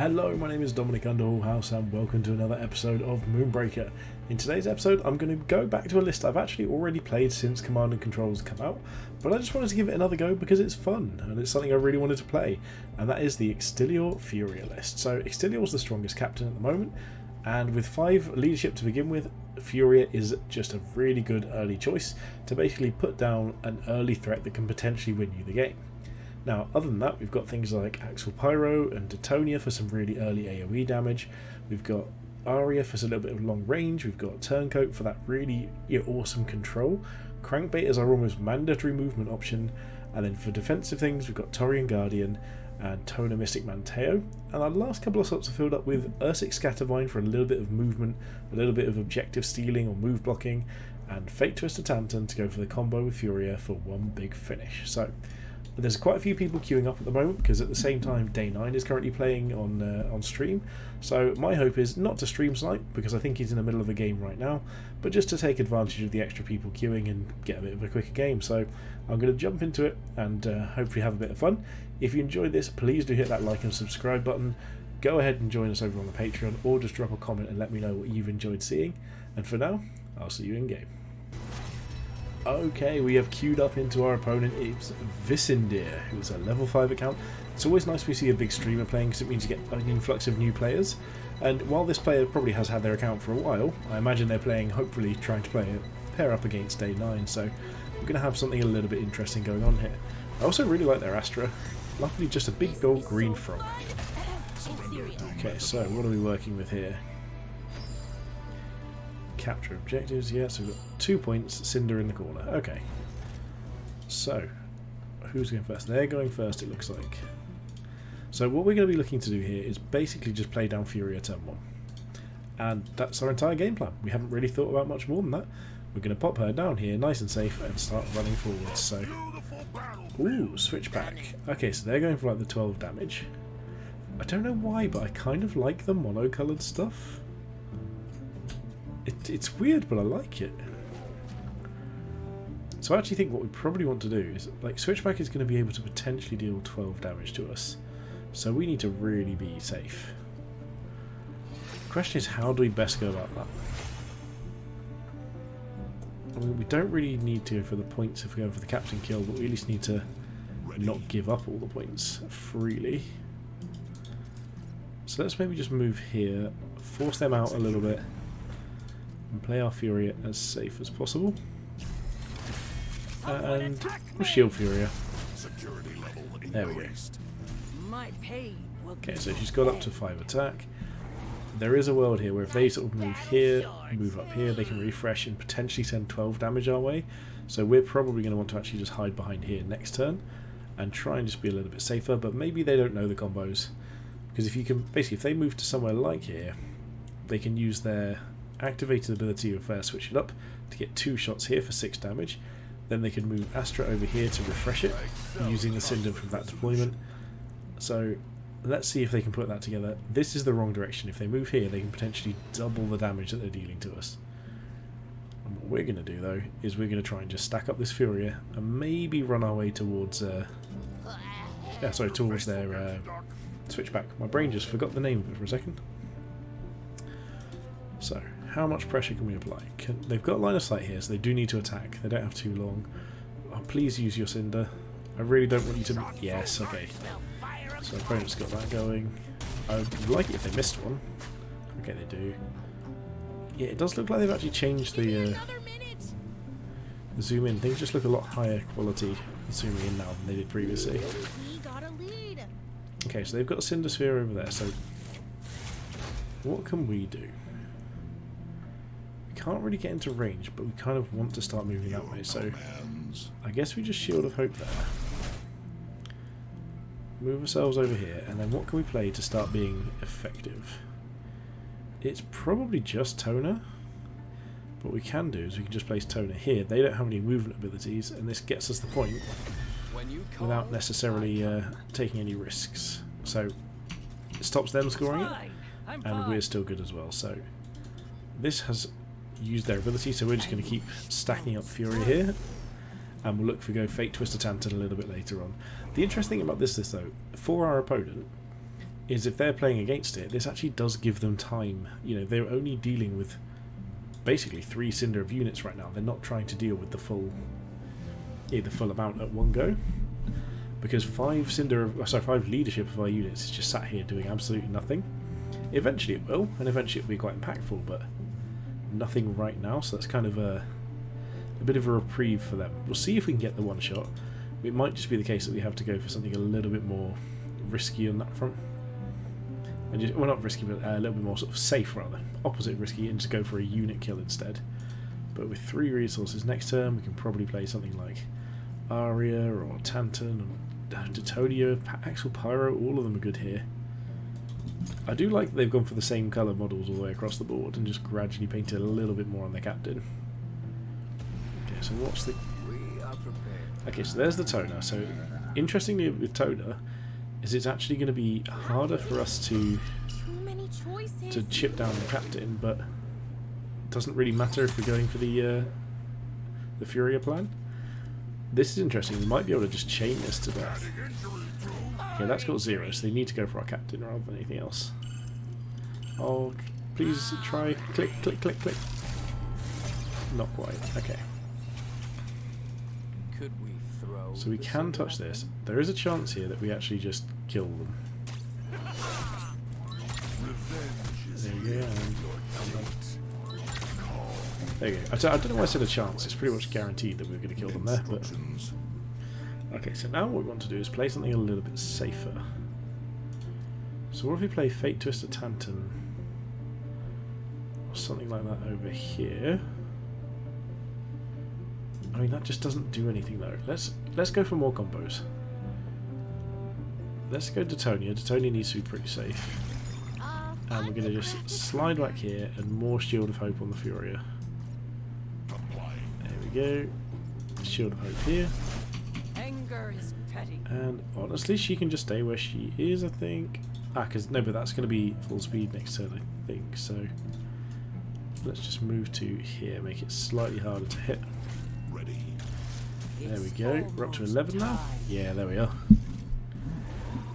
Hello, my name is Dominic Underhallhouse and welcome to another episode of Moonbreaker. In today's episode I'm going to go back to a list I've actually already played since Command and Control has come out, but I just wanted to give it another go because it's fun and it's something I really wanted to play, and that is the Exterior Furia list. So Exterior is the strongest captain at the moment, and with 5 leadership to begin with, Furia is just a really good early choice to basically put down an early threat that can potentially win you the game. Now, other than that, we've got things like Axel Pyro and Detonia for some really early AoE damage. We've got Aria for a little bit of long range. We've got Turncoat for that really awesome control. Crankbait is our almost mandatory movement option. And then for defensive things, we've got Torian Guardian and Toner Mystic Manteo. And our last couple of slots are filled up with Ursic Scattervine for a little bit of movement, a little bit of objective stealing or move blocking, and Fate Twister Tantan to go for the combo with Furia for one big finish. So there's quite a few people queuing up at the moment because at the same time Day 9 is currently playing on stream, so my hope is not to stream snipe because I think he's in the middle of a game right now, but just to take advantage of the extra people queuing and get a bit of a quicker game. So I'm going to jump into it and hopefully have a bit of fun. If you enjoyed this, please do hit that like and subscribe button. Go ahead and join us over on the Patreon, or just drop a comment and let me know what you've enjoyed seeing. And for now, I'll see you in game. Okay, we have queued up into our opponent. It's Visindir, who's a level 5 account. It's always nice when we see a big streamer playing because it means you get an influx of new players. And while this player probably has had their account for a while, I imagine they're playing, hopefully trying to play a pair up against Day 9, so we're going to have something a little bit interesting going on here. I also really like their Astra. Luckily just a big gold green frog. Okay, so what are we working with here? Capture objectives, yeah, so we've got 2 points, Cinder in the corner. Okay. So, who's going first? They're going first, it looks like. So what we're going to be looking to do here is basically just play down Furia turn 1. And that's our entire game plan. We haven't really thought about much more than that. We're going to pop her down here, nice and safe, and start running forwards. So, ooh, switch back. Okay, so they're going for like the 12 damage. I don't know why, but I kind of like the mono-coloured stuff. It's weird, but I like it. So I actually think what we probably want to do is, like, Switchback is going to be able to potentially deal 12 damage to us. So we need to really be safe. The question is, how do we best go about that? I mean, we don't really need to go for the points if we go for the captain kill, but we at least need to not give up all the points freely. So let's maybe just move here, force them out a little bit, and play our Furia as safe as possible. And we'll shield Furia. There we go. Okay, so she's got up to 5 attack. There is a world here where if they sort of move here, move up here, they can refresh and potentially send 12 damage our way. So we're probably going to want to actually just hide behind here next turn and try and just be a little bit safer, but maybe they don't know the combos. Because if you can, basically if they move to somewhere like here, they can use their activated ability of switch it up to get 2 shots here for 6 damage. Then they can move Astra over here to refresh it using the Cinder from that deployment. So let's see if they can put that together. This is the wrong direction. If they move here, they can potentially double the damage that they're dealing to us. And what we're going to do though is we're going to try and just stack up this Furia and maybe run our way towards towards their switchback. My brain just forgot the name of it for a second. So how much pressure can we apply? They've got line of sight here, so they do need to attack. They don't have too long. Oh, please use your Cinder. I really don't want you to... Yes, okay. So opponent's got that going. I would like it if they missed one. Okay, they do. Yeah, it does look like they've actually changed the zoom in. Things just look a lot higher quality zooming in now than they did previously. Okay, so they've got a Cinder Sphere over there, so what can we do? Can't really get into range, but we kind of want to start moving that way, so I guess we just Shield of Hope there. Move ourselves over here, and then what can we play to start being effective? It's probably just Toner. What we can do is we can just place Toner here. They don't have any movement abilities, and this gets us the point without necessarily taking any risks. So it stops them scoring it, and we're still good as well. So this has used their ability, so we're just going to keep stacking up Fury here, and we'll look for go Fate Twister Tantan a little bit later on. The interesting thing about this though, for our opponent, is if they're playing against it, this actually does give them time. You know, they're only dealing with basically 3 Cinder of units right now. They're not trying to deal with the full amount at one go, because 5 leadership of our units is just sat here doing absolutely nothing. Eventually it will, and eventually it'll be quite impactful, but nothing right now, so that's kind of a bit of a reprieve for them. We'll see if we can get the one shot. It might just be the case that we have to go for something a little bit more risky on that front. And just, well, not risky, but a little bit more sort of safe rather. Opposite of risky, and just go for a unit kill instead. But with 3 resources next turn, we can probably play something like Aria or Tantan or Teutonia, Axel Pyro. All of them are good here. I do like that they've gone for the same colour models all the way across the board and just gradually painted a little bit more on their captain. Okay, so what's the... Okay, so there's the Toner. So, interestingly with Toner, is it's actually going to be harder for us to chip down the captain, but it doesn't really matter if we're going for the Furia plan. This is interesting. We might be able to just chain this to death. Okay, that's got 0, so they need to go for our captain rather than anything else. Oh, please try. Click, click, click, click. Not quite. Okay. Could we throw? So we can touch this. There is a chance here that we actually just kill them. There you go. There you go. I don't know why I said a chance. It's pretty much guaranteed that we're going to kill them there. But okay, so now what we want to do is play something a little bit safer. So what if we play Fate Twister Tantan or something like that over here? I mean, that just doesn't do anything though. Let's go for more combos. Let's go Teutonia. Teutonia needs to be pretty safe. And we're going to just slide back here and more Shield of Hope on the Furia. There we go. Shield of Hope here. Anger is petty. And honestly, she can just stay where she is, I think. Because no, but that's going to be full speed next turn, I think. So let's just move to here, make it slightly harder to hit. There we go. We're up to 11 now. Yeah, there we are.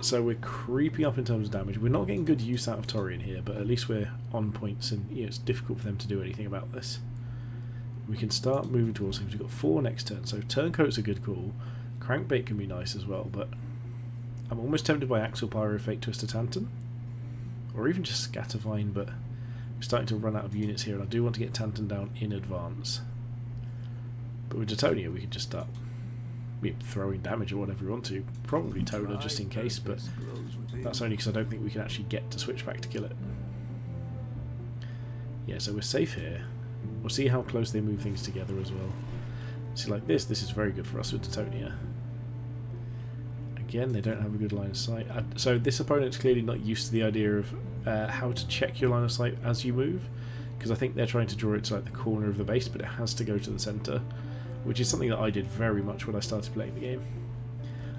So we're creeping up in terms of damage. We're not getting good use out of Torian here, but at least we're on points, and it's difficult for them to do anything about this. We can start moving towards things. We've got 4 next turn, so Turncoat's a good call. Crankbait can be nice as well, but I'm almost tempted by Axel Pyro, Fate Twister Tantan, or even just Scattervine, but we're starting to run out of units here, and I do want to get Tantan down in advance. But with Teutonia, we can just start throwing damage or whatever we want to. Probably Toner just in case, but that's only because I don't think we can actually get to switch back to kill it. Yeah, so we're safe here. We'll see how close they move things together as well. See, like this is very good for us with Teutonia. Again, they don't have a good line of sight. So this opponent's clearly not used to the idea of how to check your line of sight as you move, because I think they're trying to draw it to like the corner of the base, but it has to go to the centre, which is something that I did very much when I started playing the game.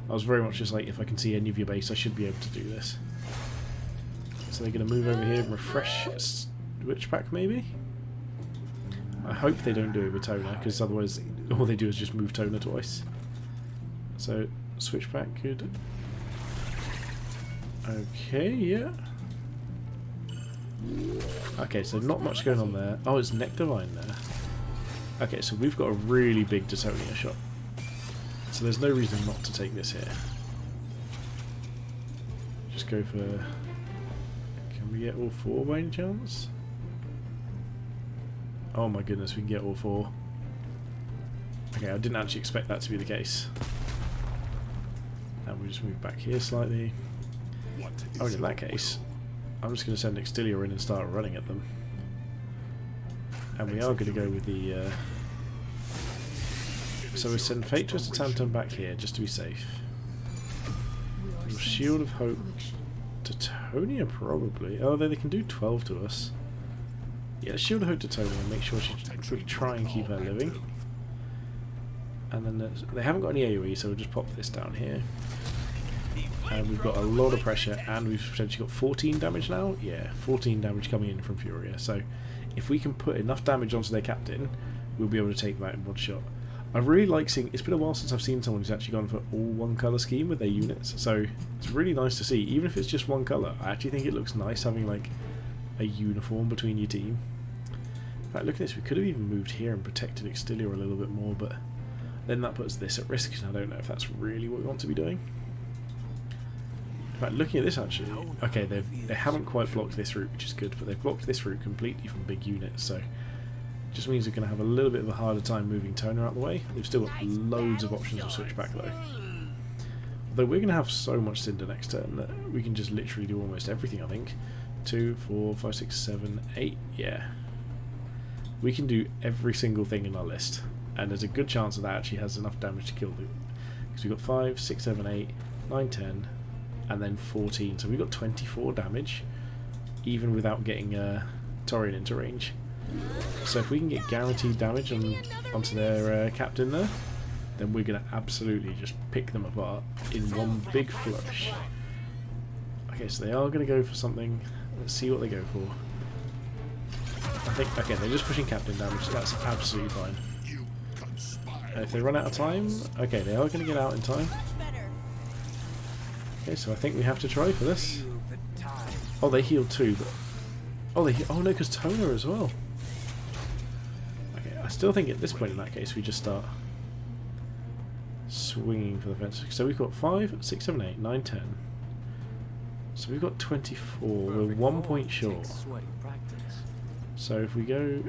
I was very much just like, if I can see any of your base, I should be able to do this. So they're going to move over here and refresh Switchback maybe? I hope they don't do it with Toner, because otherwise all they do is just move Toner twice. So Switchback could... Okay, yeah. Okay, so not much going on there. Oh, it's Nectarvine there. Okay, so we've got a really big Teutonia shot. So there's no reason not to take this here. Just go for... Can we get all 4 by any chance? Oh my goodness, we can get all 4. Okay, I didn't actually expect that to be the case. And we just move back here slightly. Oh, in that case, I'm just going to send Extilior in and start running at them. And we are going to go with the... So we send Fate Twister Tantan back here just to be safe. Shield of Hope to Teutonia probably. Oh, they can do 12 to us. Yeah, Shield of Hope to Teutonia and make sure she try and keep her living. And then they haven't got any AoE, so we'll just pop this down here. And we've got a lot of pressure, and we've potentially got 14 damage now. Yeah, 14 damage coming in from Furia. So if we can put enough damage onto their captain, we'll be able to take that in one shot. I really like seeing. It's been a while since I've seen someone who's actually gone for all one colour scheme with their units, so it's really nice to see. Even if it's just one colour, I actually think it looks nice having like a uniform between your team. In fact, look at this. We could have even moved here and protected exterior a little bit more, but then that puts this at risk, and I don't know if that's really what we want to be doing. In fact, looking at this actually, okay, they haven't quite blocked this route, which is good, but they've blocked this route completely from big units, so just means we're going to have a little bit of a harder time moving Toner out of the way. They've still got loads of options of switchback though. Although we're going to have so much Cinder next turn that we can just literally do almost everything, I think. 2, 4, 5, 6, 7, 8, yeah. We can do every single thing in our list. And there's a good chance that actually has enough damage to kill the... Because we've got 5, 6, 7, 8, 9, 10, and then 14. So we've got 24 damage, even without getting Torian into range. So if we can get guaranteed damage onto their captain there, then we're going to absolutely just pick them apart in one big flourish. Okay, so they are going to go for something. Let's see what they go for. I think, okay, they're just pushing captain damage, so that's absolutely fine. And if they run out of time, okay, they are going to get out in time. Okay, so I think we have to try for this. Oh, they healed too, but... Oh, no, because Toner as well. I still think at this point in that case we just start swinging for the fence. So we've got 5, 6, 7, 8, 9, 10. So we've got 24. We're 1 point short. So if we go...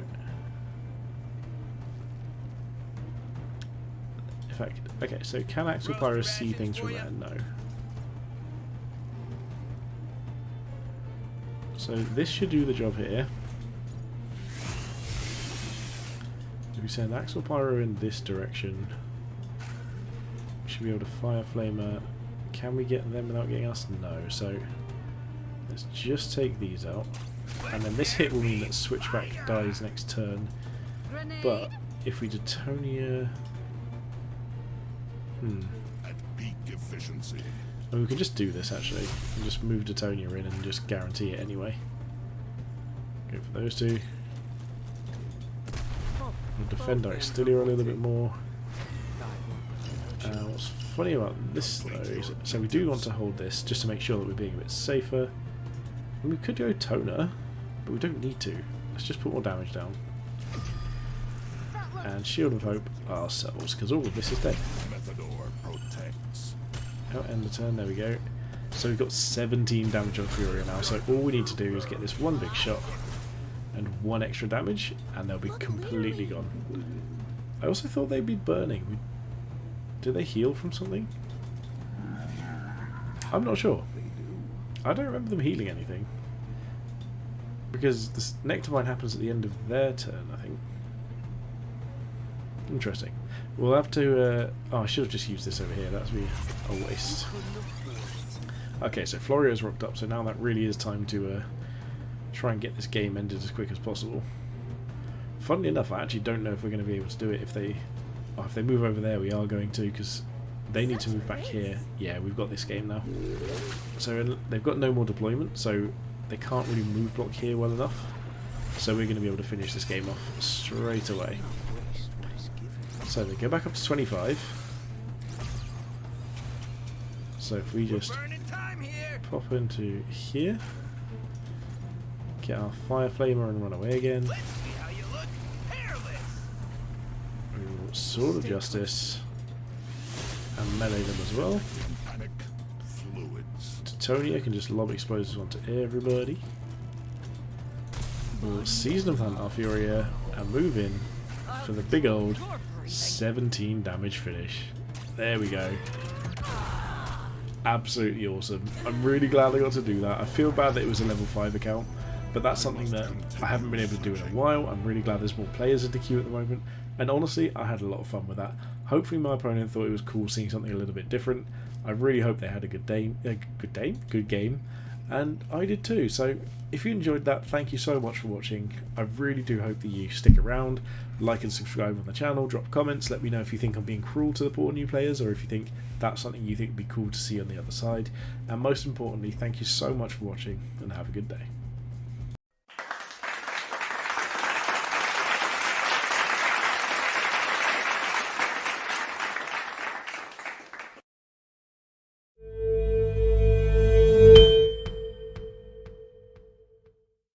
In fact, okay, so can Axel Pyrus see things from there? No. So this should do the job here. If we send Axel Pyro in this direction, we should be able to fire Flamer. Can we get them without getting us? No. So let's just take these out. And then this hit will mean that Switchback dies next turn. But if we Detonia... At peak efficiency. And we can just do this actually. We can just move Detonia in and just guarantee it anyway. Go for those two. We'll defend our exterior a little bit more. What's funny about this though is, so we do want to hold this just to make sure that we're being a bit safer. And we could go Toner, but we don't need to. Let's just put more damage down. And Shield of Hope ourselves, because all of this is dead. Out end the turn, there we go. So we've got 17 damage on Furia now, so all we need to do is get this one big shot and 1 extra damage, and they'll be completely gone. I also thought they'd be burning. Do they heal from something? I'm not sure. I don't remember them healing anything. Because this Nectarvine happens at the end of their turn, I think. Interesting. We'll have to... oh, I should have just used this over here. That's be a waste. Okay, so Florio's rocked up, so now that really is time to try and get this game ended as quick as possible. Funnily enough, I actually don't know if we're going to be able to do it if they... Oh, if they move over there, we are going to, because they need to move back here. Yeah, we've got this game now. So they've got no more deployment, so they can't really move block here well enough. So we're going to be able to finish this game off straight away. So they go back up to 25. So if we just pop into here, get our Fire Flamer and run away again. Sword of Justice and melee them as well. Titonia can just lob explosives onto everybody. We'll Season of Hunt our Furia and move in for the big old 17 damage finish. There we go. Absolutely awesome. I'm really glad I got to do that. I feel bad that it was a level 5 account, but that's something that I haven't been able to do in a while. I'm really glad there's more players in the queue at the moment, and honestly I had a lot of fun with that. Hopefully my opponent thought it was cool seeing something a little bit different. I really hope they had a good game, and I did too. So if you enjoyed that, thank you so much for watching. I really do hope that you stick around, like and subscribe on the channel, drop comments, let me know if you think I'm being cruel to the poor new players, or if you think that's something you think would be cool to see on the other side. And most importantly, thank you so much for watching, and have a good day.